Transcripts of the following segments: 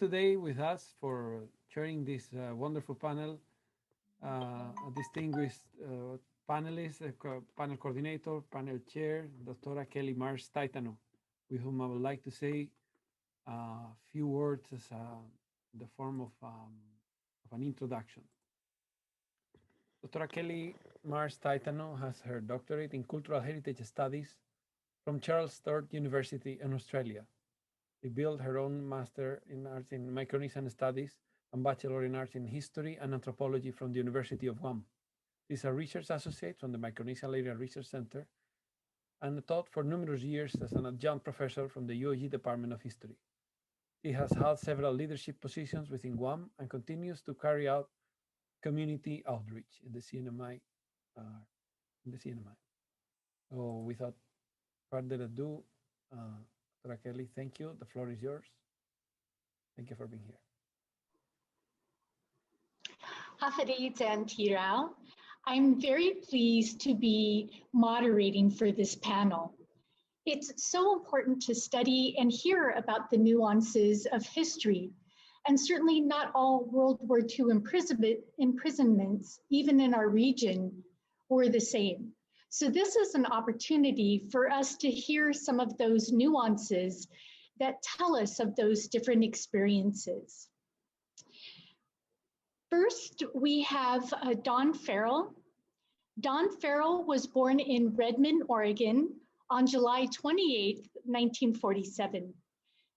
today with us for sharing this wonderful panel. A distinguished panelist, panel coordinator, panel chair, Dr. Kelly Marsh Taitano, with whom I would like to say a few words as the form of an introduction. Dr. Kelly Marsh Taitano has her doctorate in Cultural Heritage Studies from Charles Sturt University in Australia. She built her own Master in Arts in Micronesian Studies and Bachelor in Arts in History and Anthropology from the University of Guam. She is a research associate from the Micronesian Area Research Center and taught for numerous years as an adjunct professor from the UAG Department of History. She has held several leadership positions within Guam and continues to carry out community outreach in the CNMI. So without further ado, Dr. Kelly, thank you. The floor is yours. Thank you for being here. Hafarit and Tirao. I'm very pleased to be moderating for this panel. It's so important to study and hear about the nuances of history, and certainly not all World War II imprisonments, even in our region, were the same. So this is an opportunity for us to hear some of those nuances that tell us of those different experiences. First, we have Don Farrell. Don Farrell was born in Redmond, Oregon on July 28, 1947.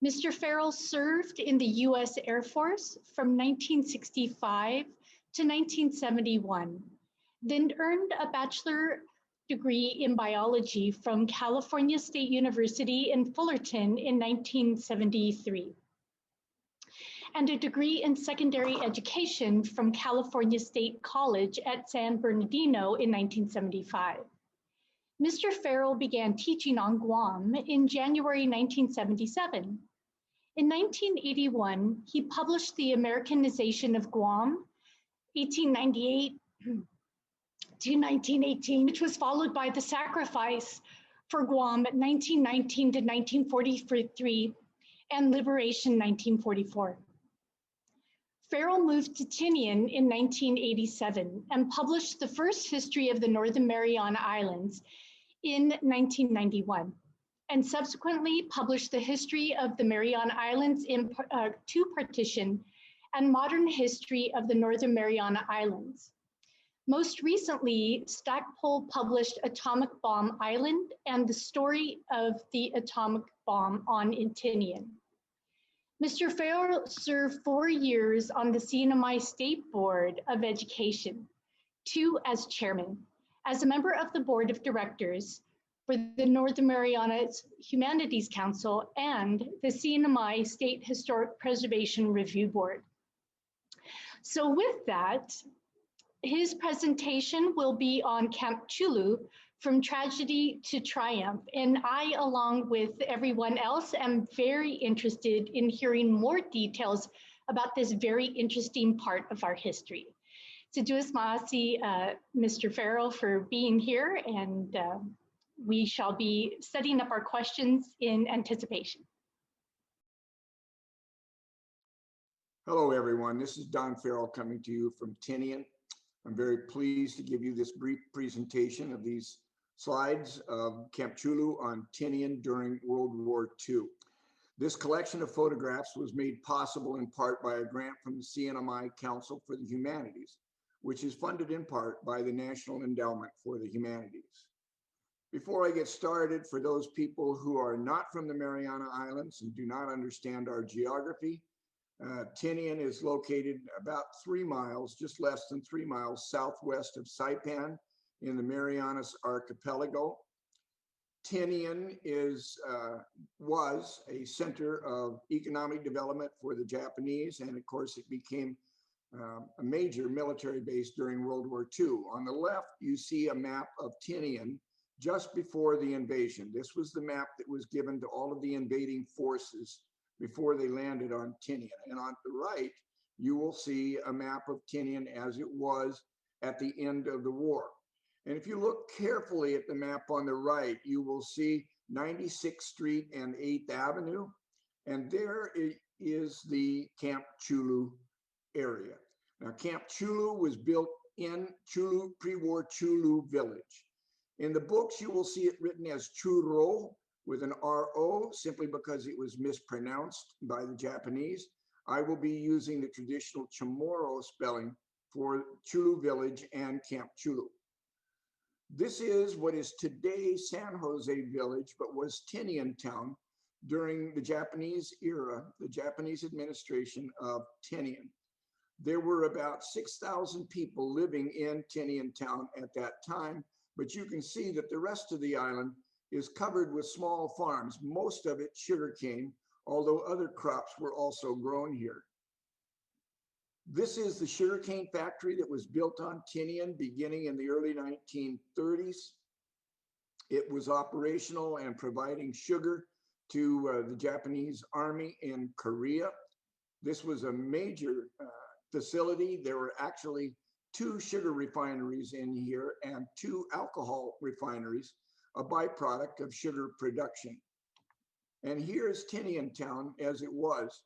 Mr. Farrell served in the U.S. Air Force from 1965 to 1971, then earned a bachelor degree in biology from California State University in Fullerton in 1973, and a degree in secondary education from California State College at San Bernardino in 1975. Mr. Farrell began teaching on Guam in January 1977. In 1981, he published The Americanization of Guam, 1898 to 1918, which was followed by The Sacrifice for Guam, 1919 to 1943, and Liberation, 1944. Farrell moved to Tinian in 1987 and published the first history of the Northern Mariana Islands in 1991, and subsequently published the history of the Mariana Islands in two partition and modern history of the Northern Mariana Islands. Most recently, Stackpole published Atomic Bomb Island and the story of the atomic bomb on Tinian. Mr. Farrell served 4 years on the CNMI State Board of Education, 2 as chairman, as a member of the board of directors for the Northern Marianas Humanities Council and the CNMI State Historic Preservation Review Board. So with that, his presentation will be on Camp Chulu, From Tragedy to Triumph. And I, along with everyone else, am very interested in hearing more details about this very interesting part of our history. So Juis Maasi, Mr. Farrell, for being here, and we shall be setting up our questions in anticipation. Hello, everyone. This is Don Farrell coming to you from Tinian. I'm very pleased to give you this brief presentation of these slides of Camp Chulu on Tinian during World War II. This collection of photographs was made possible in part by a grant from the CNMI Council for the Humanities, which is funded in part by the National Endowment for the Humanities. Before I get started, for those people who are not from the Mariana Islands and do not understand our geography, Tinian is located about 3 miles, just less than 3 miles southwest of Saipan in the Marianas Archipelago. Tinian was a center of economic development for the Japanese, and of course it became a major military base during World War II. On the left, you see a map of Tinian just before the invasion. This was the map that was given to all of the invading forces before they landed on Tinian. And on the right, you will see a map of Tinian as it was at the end of the war. And if you look carefully at the map on the right, you will see 96th Street and 8th Avenue. And there is the Camp Chulu area. Now, Camp Chulu was built in Chulu, pre-war Chulu village. In the books, you will see it written as Churo with an R-O, simply because it was mispronounced by the Japanese. I will be using the traditional Chamorro spelling for Chulu village and Camp Chulu. This is what is today San Jose village, but was Tinian town during the Japanese era, the Japanese administration of Tinian. There were about 6,000 people living in Tinian town at that time, but you can see that the rest of the island is covered with small farms, most of it sugarcane, although other crops were also grown here. This is the sugarcane factory that was built on Tinian beginning in the early 1930s. It was operational and providing sugar to the Japanese army in Korea. This was a major facility. There were actually 2 sugar refineries in here and 2 alcohol refineries, a byproduct of sugar production. And here's Tinian town as it was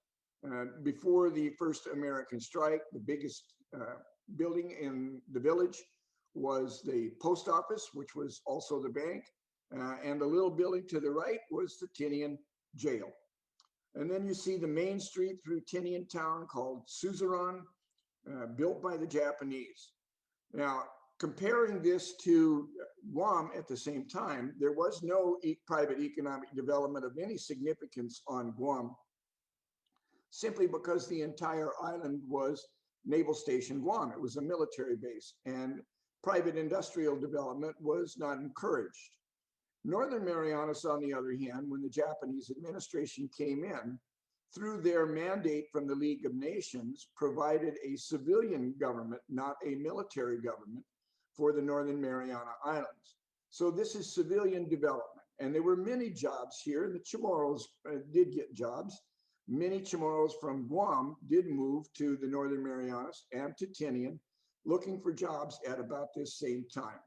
before the first American strike. The biggest building in the village was the post office, which was also the bank. And the little building to the right was the Tinian jail. And then you see the main street through Tinian town called Suzerain, built by the Japanese. Now, comparing this to Guam at the same time, there was no private economic development of any significance on Guam, simply because the entire island was Naval Station Guam. It was a military base, and private industrial development was not encouraged. Northern Marianas, on the other hand, when the Japanese administration came in, through their mandate from the League of Nations, provided a civilian government, not a military government, for the Northern Mariana Islands. So this is civilian development. And there were many jobs here. The Chamorros did get jobs. Many Chamorros from Guam did move to the Northern Marianas and to Tinian, looking for jobs at about this same time.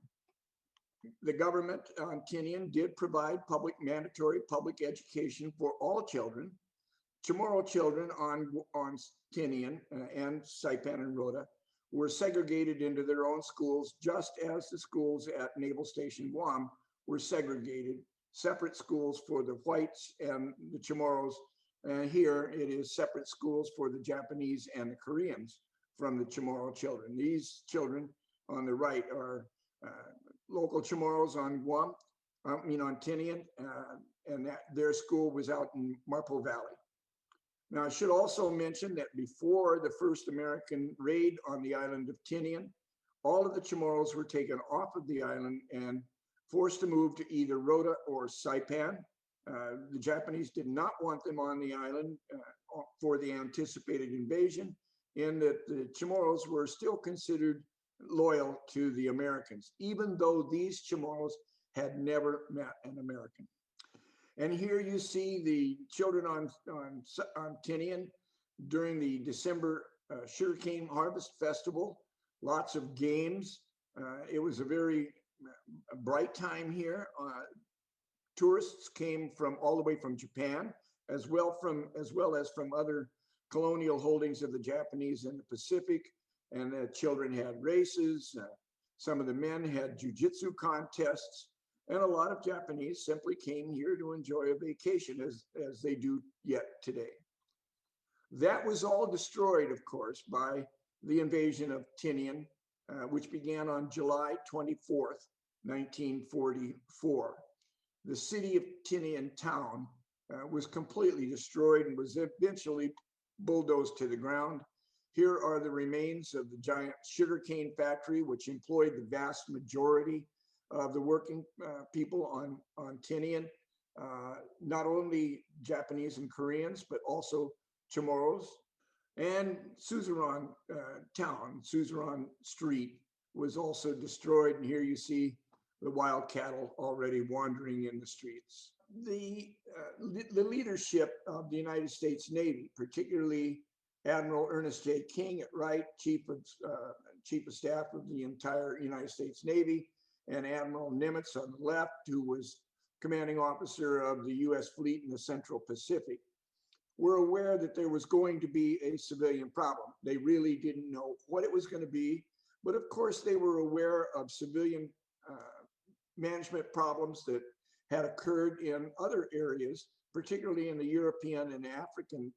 The government on Tinian did provide mandatory public education for all children. Chamorro children on Tinian and Saipan and Rota were segregated into their own schools, just as the schools at Naval Station Guam were segregated, separate schools for the whites and the Chamorros. And here it is separate schools for the Japanese and the Koreans from the Chamorro children. These children on the right are local Chamorros on Guam, on Tinian, and their school was out in Marple Valley. Now, I should also mention that before the first American raid on the island of Tinian, all of the Chamorros were taken off of the island and forced to move to either Rota or Saipan. The Japanese did not want them on the island for the anticipated invasion, in that the Chamorros were still considered loyal to the Americans, even though these Chamorros had never met an American. And here you see the children on Tinian during the December sugarcane harvest festival. Lots of games. It was a very bright time here. Tourists came from all the way from Japan, as well as from other colonial holdings of the Japanese in the Pacific. And the children had races. Some of the men had jujitsu contests. And a lot of Japanese simply came here to enjoy a vacation, as they do yet today. That was all destroyed, of course, by the invasion of Tinian, which began on July 24th, 1944. The city of Tinian town was completely destroyed and was eventually bulldozed to the ground. Here are the remains of the giant sugarcane factory, which employed the vast majority of the working people on Tinian, not only Japanese and Koreans, but also Chamorros. And Suzerain town, Suzerain Street, was also destroyed. And here you see the wild cattle already wandering in the streets. The leadership of the United States Navy, particularly Admiral Ernest J. King at right, Chief of Staff of the entire United States Navy, and Admiral Nimitz on the left, who was commanding officer of the U.S. fleet in the Central Pacific, were aware that there was going to be a civilian problem. They really didn't know what it was going to be, but of course they were aware of civilian management problems that had occurred in other areas, particularly in the European and African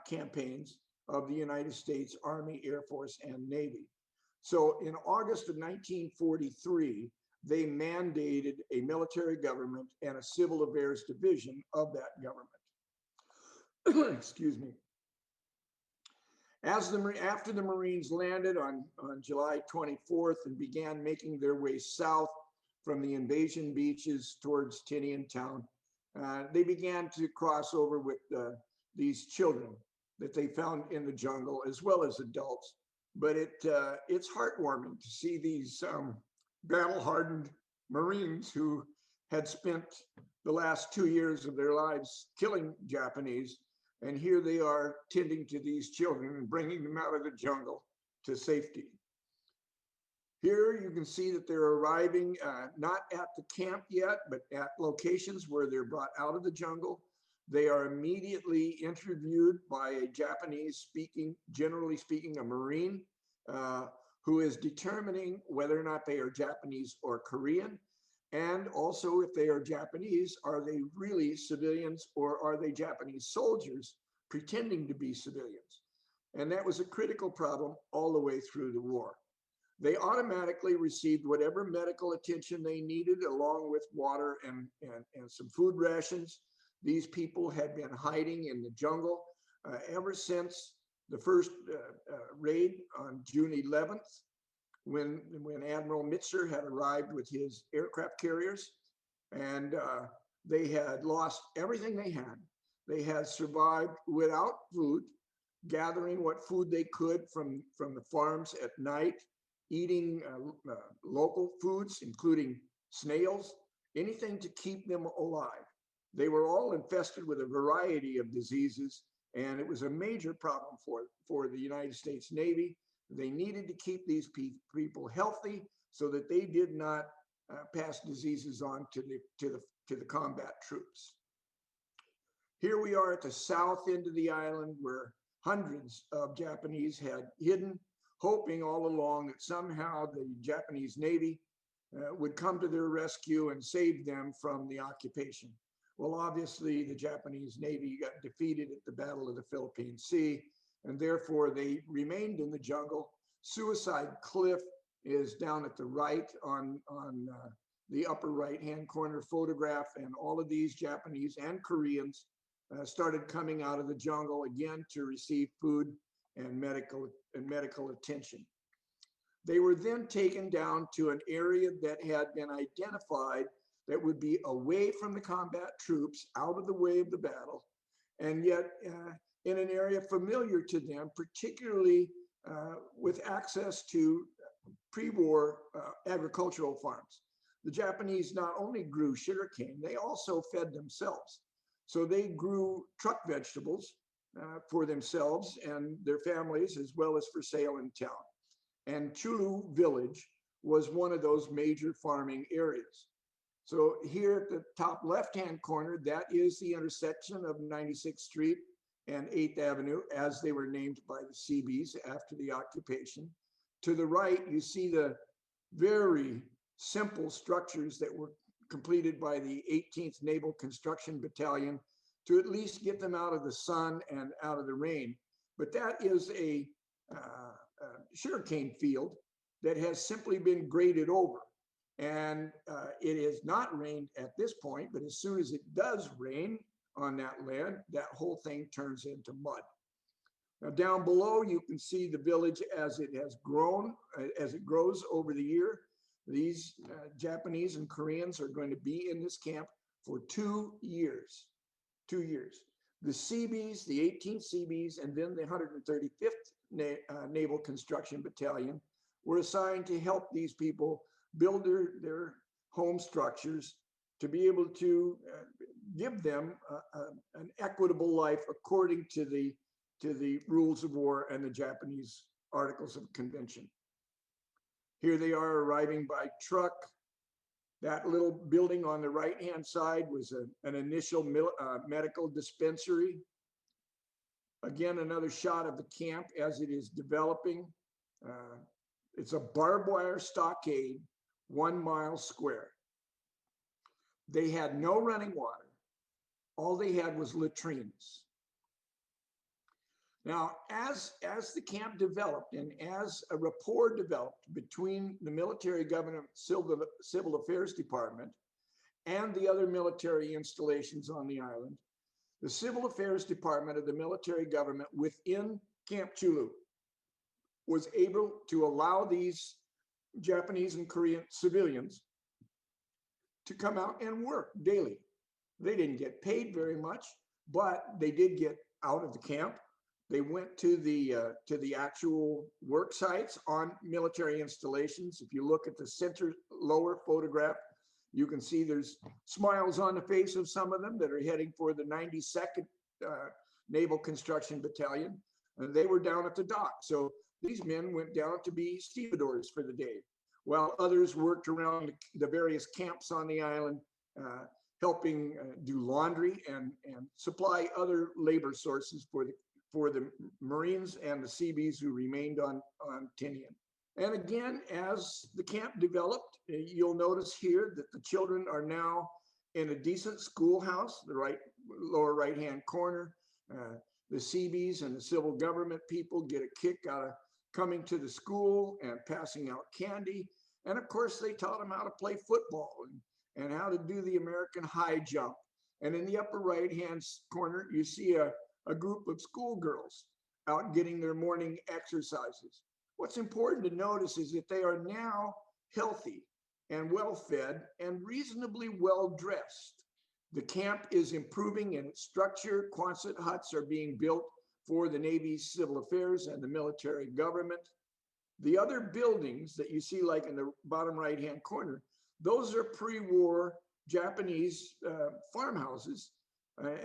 campaigns of the United States Army, Air Force, and Navy. So in August of 1943, they mandated a military government and a civil affairs division of that government. Excuse me. After the Marines landed on July 24th and began making their way south from the invasion beaches towards Tinian town, they began to cross over with these children that they found in the jungle, as well as adults. But it's heartwarming to see these battle-hardened Marines who had spent the last 2 years of their lives killing Japanese, and here they are tending to these children and bringing them out of the jungle to safety. Here you can see that they're arriving not at the camp yet, but at locations where they're brought out of the jungle. They are immediately interviewed by a generally speaking, a Marine, who is determining whether or not they are Japanese or Korean. And also, if they are Japanese, are they really civilians, or are they Japanese soldiers pretending to be civilians? And that was a critical problem all the way through the war. They automatically received whatever medical attention they needed, along with water and some food rations. These people had been hiding in the jungle ever since the first raid on June 11th, when Admiral Mitzer had arrived with his aircraft carriers, and they had lost everything they had. They had survived without food, gathering what food they could from the farms at night, eating local foods, including snails, anything to keep them alive. They were all infested with a variety of diseases, and it was a major problem for the United States Navy. They needed to keep these people healthy so that they did not pass diseases on to the combat troops. Here we are at the south end of the island, where hundreds of Japanese had hidden, hoping all along that somehow the Japanese Navy would come to their rescue and save them from the occupation. Well, obviously, the Japanese Navy got defeated at the Battle of the Philippine Sea, and therefore they remained in the jungle. Suicide Cliff is down at the right on the upper right-hand corner photograph, and all of these Japanese and Koreans started coming out of the jungle again to receive food and medical attention. They were then taken down to an area that had been identified that would be away from the combat troops, out of the way of the battle, and yet in an area familiar to them, particularly with access to pre-war agricultural farms. The Japanese not only grew sugarcane, they also fed themselves. So they grew truck vegetables for themselves and their families, as well as for sale in town. And Chulu village was one of those major farming areas. So here at the top left-hand corner, that is the intersection of 96th Street and 8th Avenue, as they were named by the Seabees after the occupation. To the right, you see the very simple structures that were completed by the 18th Naval Construction Battalion to at least get them out of the sun and out of the rain. But that is a sugarcane field that has simply been graded over. And it has not rained at this point, but as soon as it does rain on that land, that whole thing turns into mud. Now down below, you can see the village as it has grown, as it grows over the year. These Japanese and Koreans are going to be in this camp for 2 years. 2 years. The Seabees, the 18th Seabees, and then the 135th Naval Construction Battalion were assigned to help these people build their home structures to be able to give them an equitable life according to the rules of war and the Japanese Articles of Convention. Here they are arriving by truck. That little building on the right-hand side was an initial medical dispensary. Again, another shot of the camp as it is developing. It's a barbed wire stockade, 1 mile square. They had no running water. All they had was latrines. Now, as the camp developed and as a rapport developed between the military government civil affairs department and the other military installations on the island, the civil affairs department of the military government within Camp Chulu was able to allow these Japanese and Korean civilians to come out and work daily. They didn't get paid very much, but they did get out of the camp. They went to the actual work sites on military installations. If you look at the center lower photograph, you can see there's smiles on the face of some of them that are heading for the 92nd Naval Construction Battalion. And they were down at the dock. So these men went down to be stevedores for the day, while others worked around the various camps on the island, helping do laundry and supply other labor sources for the Marines and the Seabees who remained on Tinian. And again, as the camp developed, you'll notice here that the children are now in a decent schoolhouse, the lower right-hand corner. The Seabees and the civil government people get a kick out of coming to the school and passing out candy. And of course, they taught them how to play football and how to do the American high jump. And in the upper right-hand corner, you see a group of schoolgirls out getting their morning exercises. What's important to notice is that they are now healthy and well-fed and reasonably well-dressed. The camp is improving in its structure. Quonset huts are being built for the Navy's civil affairs and the military government. The other buildings that you see, like in the bottom right-hand corner, those are pre-war Japanese farmhouses.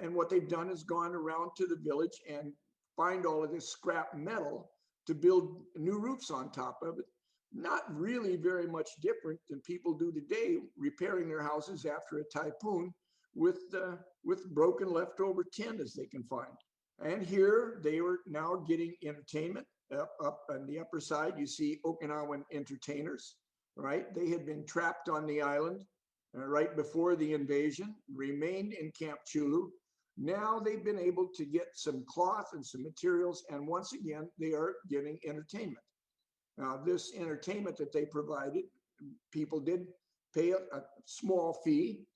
And what they've done is gone around to the village and find all of this scrap metal to build new roofs on top of it. Not really very much different than people do today, repairing their houses after a typhoon with broken leftover tin as they can find. And here they were now getting entertainment. Up on the upper side, you see Okinawan entertainers, right? They had been trapped on the island right before the invasion, remained in Camp Chulu. Now they've been able to get some cloth and some materials, and once again, they are giving entertainment. Now, this entertainment that they provided, people did pay a small fee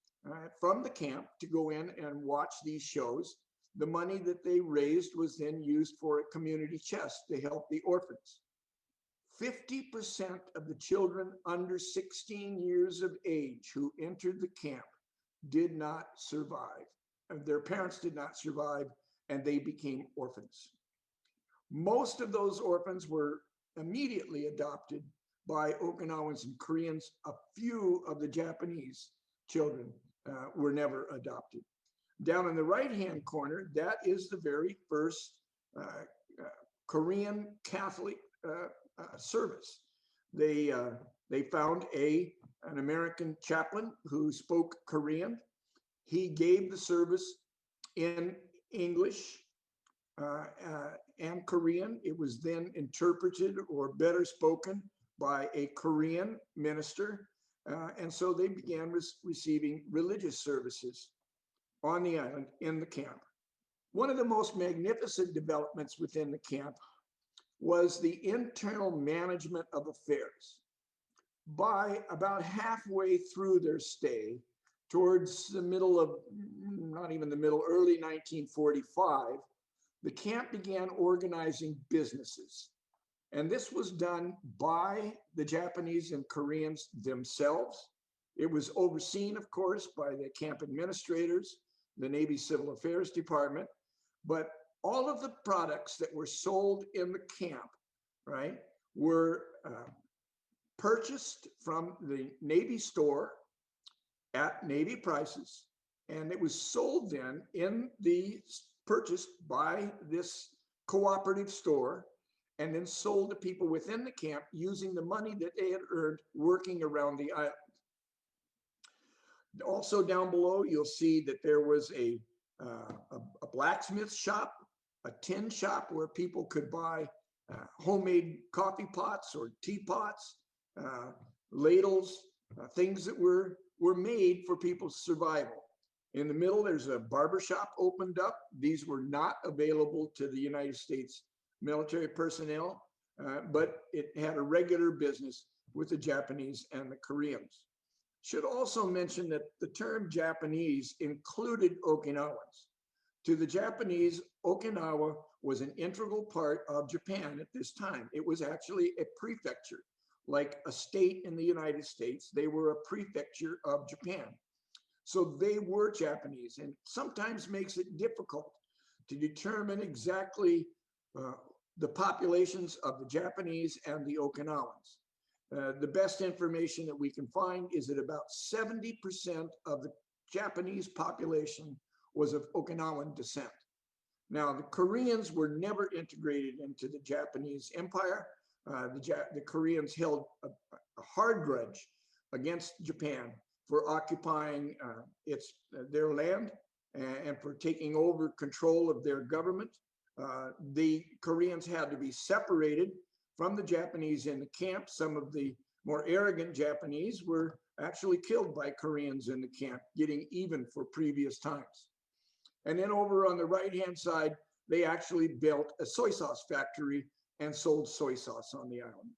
from the camp to go in and watch these shows. The money that they raised was then used for a community chest to help the orphans. 50% of the children under 16 years of age who entered the camp did not survive. Their parents did not survive, and they became orphans. Most of those orphans were immediately adopted by Okinawans and Koreans. A few of the Japanese children were never adopted. Down in the right-hand corner, that is the very first Korean Catholic service. They found an American chaplain who spoke Korean. He gave the service in English and Korean. It was then interpreted or better spoken by a Korean minister. And so they began receiving religious services on the island in the camp. One of the most magnificent developments within the camp was the internal management of affairs. By about halfway through their stay, towards the middle of, not even the middle, early 1945, the camp began organizing businesses. And this was done by the Japanese and Koreans themselves. It was overseen, of course, by the camp administrators, the Navy Civil Affairs Department, but all of the products that were sold in the camp, right, were purchased from the Navy store at Navy prices, and it was sold then purchased by this cooperative store, and then sold to people within the camp using the money that they had earned working around the island. Also down below, you'll see that there was a blacksmith shop, a tin shop where people could buy homemade coffee pots or teapots, ladles, things that were made for people's survival. In the middle, there's a barber shop opened up. These were not available to the United States military personnel, but it had a regular business with the Japanese and the Koreans. Should also mention that the term Japanese included Okinawans. To the Japanese, Okinawa was an integral part of Japan at this time. It was actually a prefecture, like a state in the United States. They were a prefecture of Japan. So they were Japanese, and sometimes makes it difficult to determine exactly the populations of the Japanese and the Okinawans. The best information that we can find is that about 70% of the Japanese population was of Okinawan descent. Now, the Koreans were never integrated into the Japanese Empire. The Koreans held a hard grudge against Japan for occupying their land and for taking over control of their government. The Koreans had to be separated from the Japanese in the camp. Some of the more arrogant Japanese were actually killed by Koreans in the camp, getting even for previous times. And then over on the right-hand side, they actually built a soy sauce factory and sold soy sauce on the island.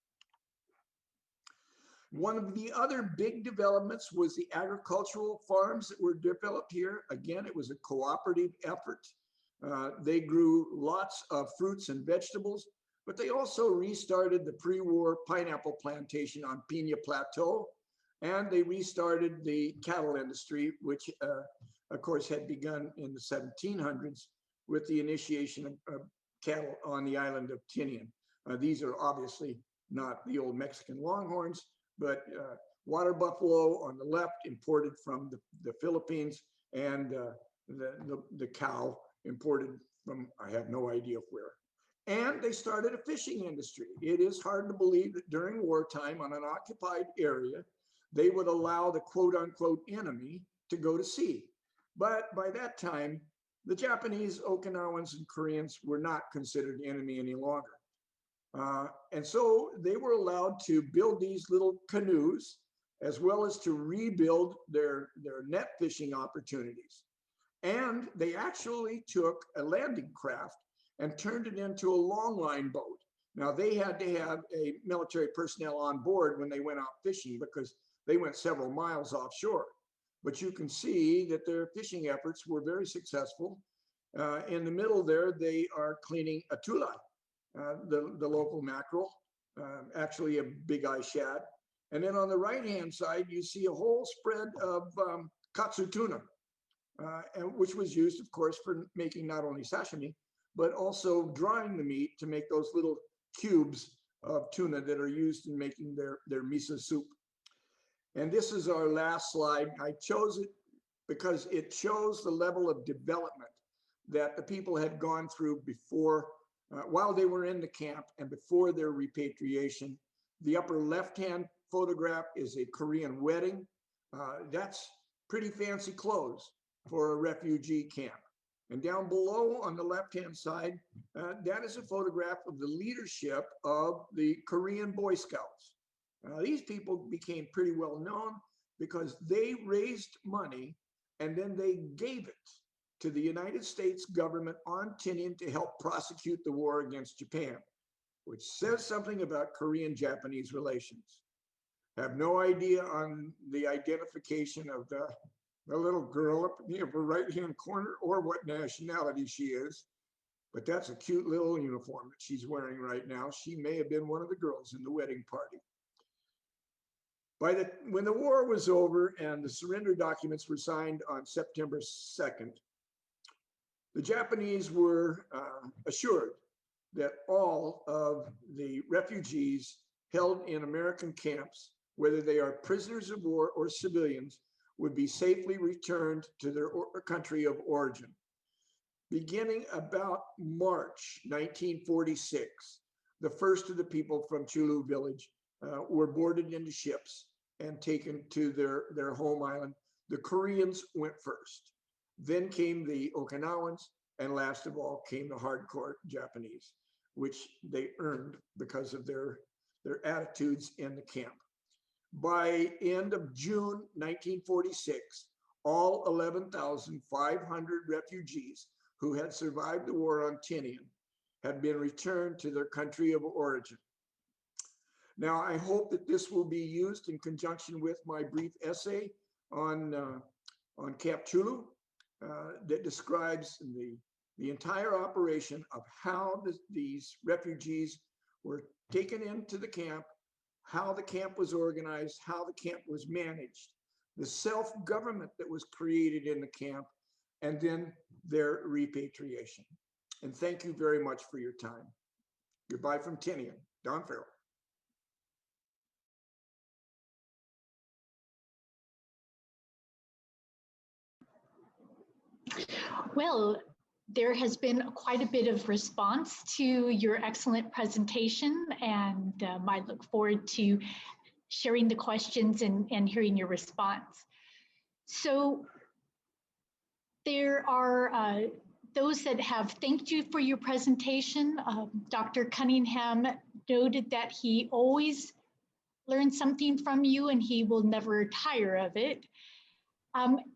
One of the other big developments was the agricultural farms that were developed here. Again, it was a cooperative effort. They grew lots of fruits and vegetables, but they also restarted the pre-war pineapple plantation on Pina Plateau, and they restarted the cattle industry, which of course had begun in the 1700s with the initiation of cattle on the island of Tinian. These are obviously not the old Mexican longhorns, but water buffalo on the left, imported from the Philippines, and the cow imported from, I have no idea where. And they started a fishing industry. It is hard to believe that during wartime on an occupied area, they would allow the quote unquote enemy to go to sea. But by that time, the Japanese, Okinawans, and Koreans were not considered enemy any longer. And so they were allowed to build these little canoes, as well as to rebuild their net fishing opportunities. And they actually took a landing craft and turned it into a longline boat. Now, they had to have a military personnel on board when they went out fishing because they went several miles offshore. But you can see that their fishing efforts were very successful. In the middle there, they are cleaning a tula, the local mackerel, actually a big eye shad. And then on the right-hand side, you see a whole spread of katsu tuna, which was used, of course, for making not only sashimi, but also drying the meat to make those little cubes of tuna that are used in making their miso soup. And this is our last slide. I chose it because it shows the level of development that the people had gone through before, while they were in the camp and before their repatriation. The upper left-hand photograph is a Korean wedding. That's pretty fancy clothes for a refugee camp. And down below on the left-hand side, that is a photograph of the leadership of the Korean Boy Scouts. These people became pretty well known because they raised money and then they gave it to the United States government on Tinian to help prosecute the war against Japan, which says something about Korean-Japanese relations. Have no idea on the identification of the little girl up in the upper right-hand corner or what nationality she is, but that's a cute little uniform that she's wearing right now. She may have been one of the girls in the wedding party. When the war was over and the surrender documents were signed on September 2nd, the Japanese were assured that all of the refugees held in American camps, whether they are prisoners of war or civilians, would be safely returned to their country of origin. Beginning about March 1946, the first of the people from Chulu village were boarded into ships and taken to their home island. The Koreans went first. Then came the Okinawans, and last of all came the hardcore Japanese, which they earned because of their attitudes in the camp. By end of June 1946, all 11,500 refugees who had survived the war on Tinian had been returned to their country of origin. Now, I hope that this will be used in conjunction with my brief essay on Camp Chulu that describes the entire operation of how these refugees were taken into the camp, how the camp was organized, how the camp was managed, the self-government that was created in the camp, and then their repatriation. And thank you very much for your time. Goodbye from Tinian, Don Farrell. Well, there has been quite a bit of response to your excellent presentation, and I look forward to sharing the questions and hearing your response. So there are those that have thanked you for your presentation. Dr. Cunningham noted that he always learns something from you and he will never tire of it.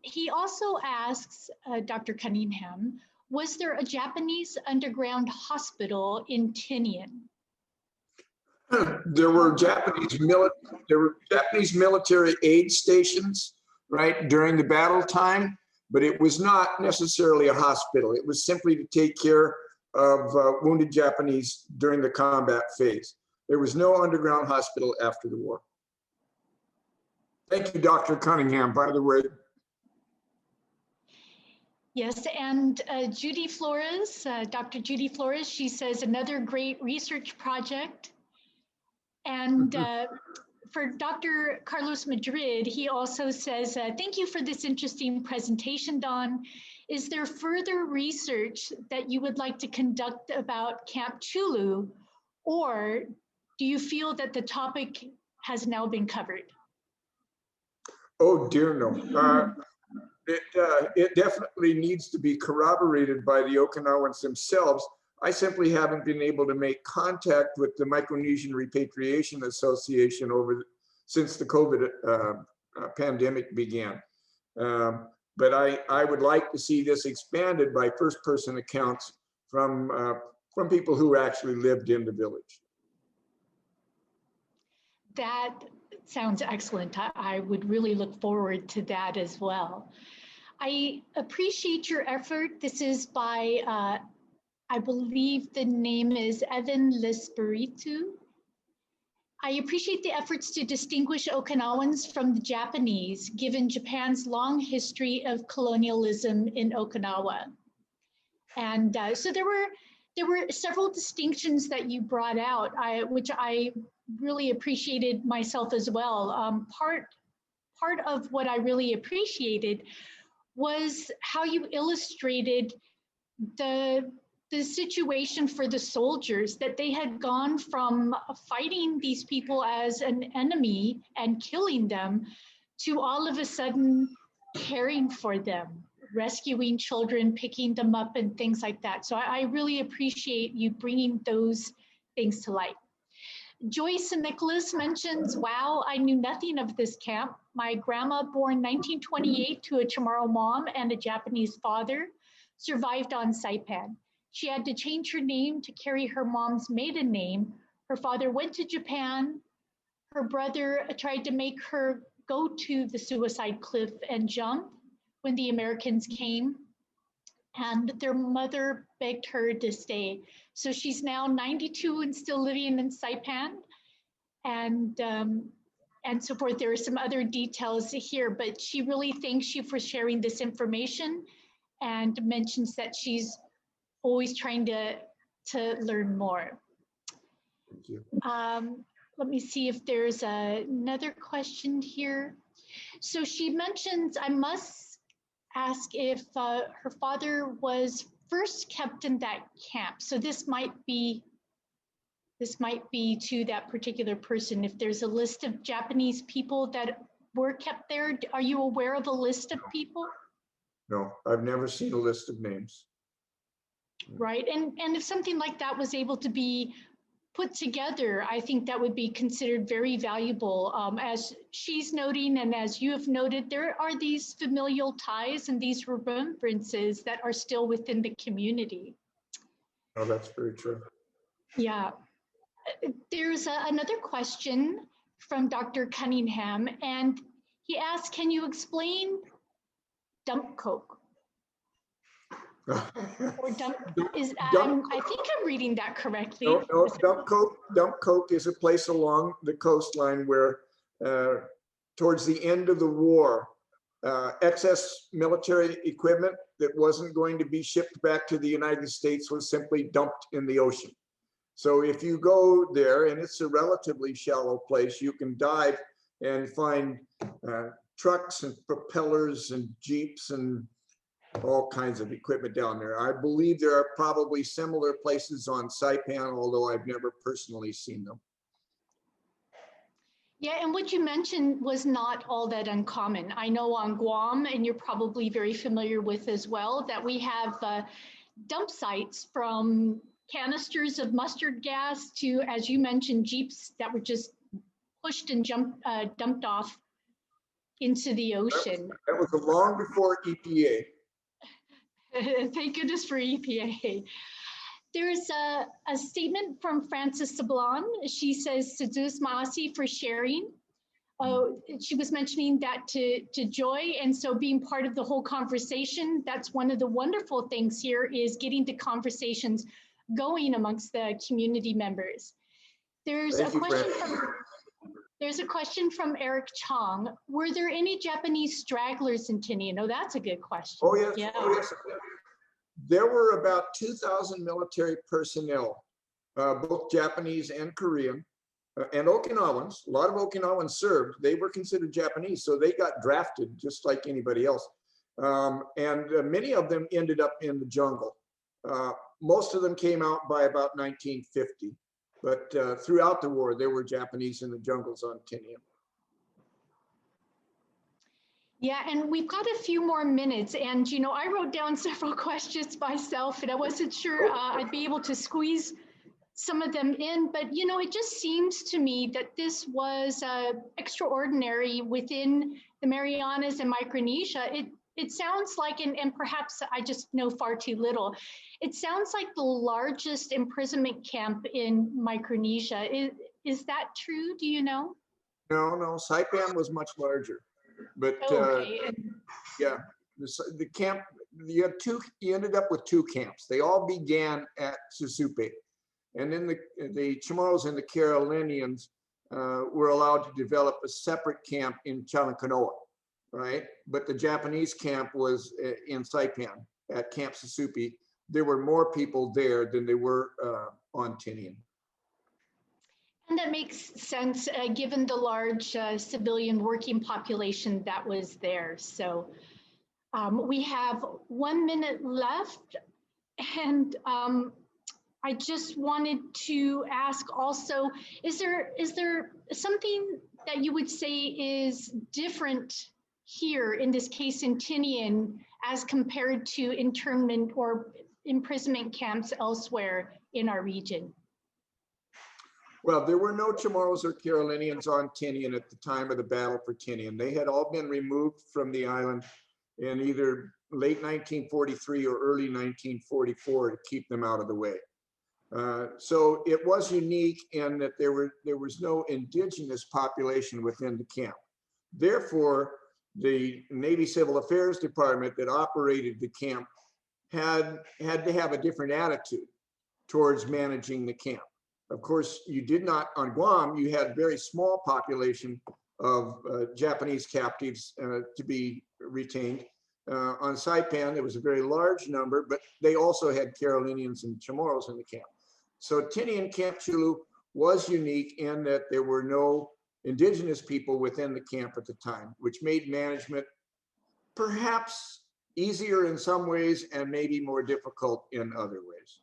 He also asks, Dr. Cunningham, was there a Japanese underground hospital in Tinian? There were Japanese military aid stations, right, during the battle time, but it was not necessarily a hospital. It was simply to take care of wounded Japanese during the combat phase. There was no underground hospital after the war. Thank you, Dr. Cunningham, by the way. Yes, and Judy Flores, Dr. Judy Flores, she says another great research project. And for Dr. Carlos Madrid, he also says, thank you for this interesting presentation, Don. Is there further research that you would like to conduct about Camp Chulu, or do you feel that the topic has now been covered? Oh dear, no. It definitely needs to be corroborated by the Okinawans themselves. I simply haven't been able to make contact with the Micronesian Repatriation Association since the COVID pandemic began. But I would like to see this expanded by first-person accounts from people who actually lived in the village. That sounds excellent. I would really look forward to that as well. I appreciate your effort. This is by, I believe the name is Evan Lispiritu. I appreciate the efforts to distinguish Okinawans from the Japanese, given Japan's long history of colonialism in Okinawa. And so there were several distinctions that you brought out, which I really appreciated myself as well. Part of what I really appreciated was how you illustrated the situation for the soldiers, that they had gone from fighting these people as an enemy and killing them to all of a sudden caring for them, rescuing children, picking them up and things like that. So I really appreciate you bringing those things to light. Joyce and Nicholas mentions, wow, I knew nothing of this camp. My grandma, born 1928 to a Chamorro mom and a Japanese father, survived on Saipan. She had to change her name to carry her mom's maiden name. Her father went to Japan. Her brother tried to make her go to the suicide cliff and jump when the Americans came, and their mother begged her to stay. So she's now 92 and still living in Saipan, and so forth. There are some other details here, but she really thanks you for sharing this information and mentions that she's always trying to learn more. Thank you. Let me see if there's another question here. So she mentions, I must ask if her father was first kept in that camp. So this might be to that particular person. If there's a list of Japanese people that were kept there? Are you aware of a list of people? No, I've never seen a list of names. Right, and if something like that was able to be put together, I think that would be considered very valuable. As she's noting, and as you have noted, there are these familial ties and these remembrances that are still within the community. Oh, that's very true. Yeah. There's another question from Dr. Cunningham, and he asks, can you explain dump coke? Or dump is I think I'm reading that correctly. No, dump coke is a place along the coastline where towards the end of the war, excess military equipment that wasn't going to be shipped back to the United States was simply dumped in the ocean. So if you go there, and it's a relatively shallow place, you can dive and find trucks and propellers and jeeps and all kinds of equipment down there. I believe there are probably similar places on Saipan, although I've never personally seen them. Yeah, and what you mentioned was not all that uncommon. I know on Guam, and you're probably very familiar with as well, that we have dump sites from canisters of mustard gas to, as you mentioned, jeeps that were just pushed and dumped off into the ocean. That was long before EPA. Thank goodness for EPA. There's a statement from Frances Sablon. She says, "Sedus Maasi for sharing." She was mentioning that to Joy, and so being part of the whole conversation, that's one of the wonderful things here is getting the conversations going amongst the community members. There's a question from Eric Chong. Were there any Japanese stragglers in Tinian? Oh, that's a good question. Oh, yes. Yeah. Oh, yes. There were about 2,000 military personnel, both Japanese and Korean, and Okinawans. A lot of Okinawans served. They were considered Japanese, so they got drafted just like anybody else. And many of them ended up in the jungle. Most of them came out by about 1950. But throughout the war, there were Japanese in the jungles on Tinian. Yeah, and we've got a few more minutes. And, you know, I wrote down several questions myself, and I wasn't sure I'd be able to squeeze some of them in. But, you know, it just seems to me that this was extraordinary within the Marianas and Micronesia. It sounds like, and perhaps I just know far too little, it sounds like the largest imprisonment camp in Micronesia. Is that true? Do you know? No, Saipan was much larger. But yeah, the camp, you ended up with two camps. They all began at Seabee. And then the Chamorros and the Carolinians were allowed to develop a separate camp in Chalacanoa. Right, but the Japanese camp was in Saipan at Camp Seabee. There were more people there than there were on Tinian. And that makes sense, given the large civilian working population that was there. So we have 1 minute left, and I just wanted to ask also, is there something that you would say is different here in this case in Tinian as compared to internment or imprisonment camps elsewhere in our region? Well, there were no Chamorros or Carolinians on Tinian at the time of the battle for Tinian. They had all been removed from the island in either late 1943 or early 1944 to keep them out of the way. So it was unique in that there was no indigenous population within the camp. Therefore, the Navy Civil Affairs Department that operated the camp had to have a different attitude towards managing the camp. Of course, you did not, on Guam, you had a very small population of Japanese captives to be retained. On Saipan, there was a very large number, but they also had Carolinians and Chamorros in the camp. So Tinian Camp Chulu was unique in that there were no indigenous people within the camp at the time, which made management perhaps easier in some ways and maybe more difficult in other ways.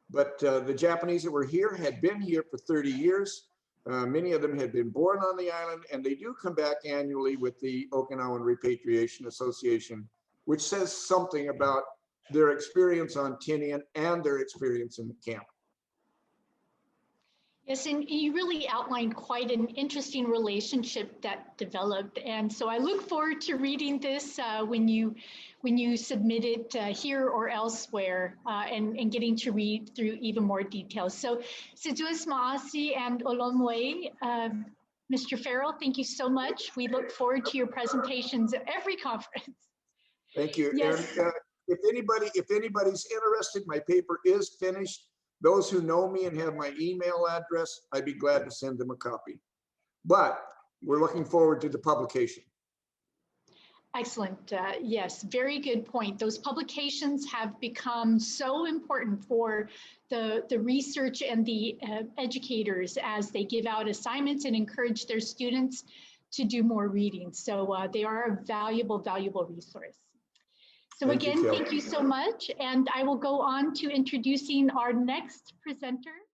But the Japanese that were here had been here for 30 years. Many of them had been born on the island, and they do come back annually with the Okinawan Repatriation Association, which says something about their experience on Tinian and their experience in the camp. Yes, and you really outlined quite an interesting relationship that developed. And so I look forward to reading this when you submit it here or elsewhere and getting to read through even more details. So Siduas Maasi and Olomwe, Mr. Farrell, thank you so much. We look forward to your presentations at every conference. Thank you. Yes. And if anybody's interested, my paper is finished. Those who know me and have my email address, I'd be glad to send them a copy. But we're looking forward to the publication. Excellent. Yes, very good point. Those publications have become so important for the research and the educators as they give out assignments and encourage their students to do more reading. So they are a valuable, valuable resource. So again, thank you so much. And I will go on to introducing our next presenter.